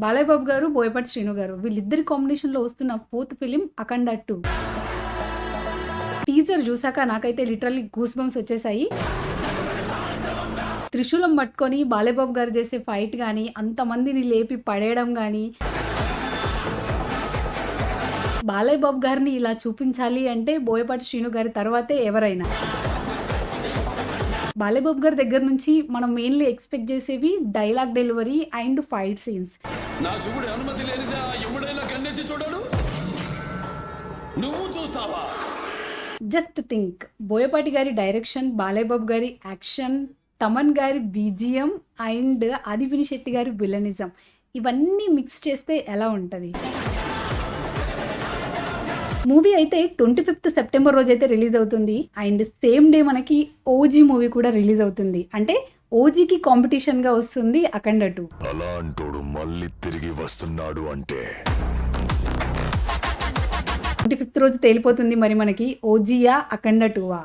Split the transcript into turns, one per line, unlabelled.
బాలయ్య బాబు గారు, బోయపాటి శ్రీను గారు వీళ్ళిద్దరి కాంబినేషన్‌లో వస్తున్న ఫోర్త్ ఫిల్మ్ 'అఖండ 2'. టీజర్ చూసాక నాకైతే లిటరల్లీ గూస్ బంప్స్ వచ్చేసాయి. త్రిశూలం పట్టుకొని బాలయ్య బాబు గారు చేసే ఫైట్ గానీ, అంతమందిని లేపి పడేయడం గానీ, బాలయ్య బాబు గారిని ఇలా చూపించాలి అంటే బోయపాటి శ్రీను గారి తర్వాతే ఎవరైనా. బాలయ్య బాబు గారి దగ్గర నుంచి మనం మెయిన్‌లీ ఎక్స్‌పెక్ట్ చేసేవి dialogue delivery and fight scenes.
నా చూపుడు అనుమతి లేనిదా ఎవడైనా కన్నెత్తి చూడడు, నువ్వు చూస్తావా?
జస్ట్ థింక్, బోయపాటి గారి డైరెక్షన్, బాలయ్య బాబు గారి యాక్షన్, తమన్ గారి బీజీఎం అండ్ ఆదిపిని శెట్టి గారి విలనిజం ఇవన్నీ మిక్స్ చేస్తే ఎలా ఉంటది? మూవీ అయితే 25th సెప్టెంబర్ రోజైతే రిలీజ్ అవుతుంది. అండ్ సేమ్ డే మనకి ఓజీ మూవీ కూడా రిలీజ్ అవుతుంది. అంటే ఓజీకి కాంపిటీషన్‌గా వస్తుంది 'అఖండ 2'.
అలాంటోడు మళ్ళీ తిరిగి వస్తున్నాడు అంటే
25th రోజు తేలిపోతుంది మరి మనకి ఓజీయా 'అఖండ 2'ఆ.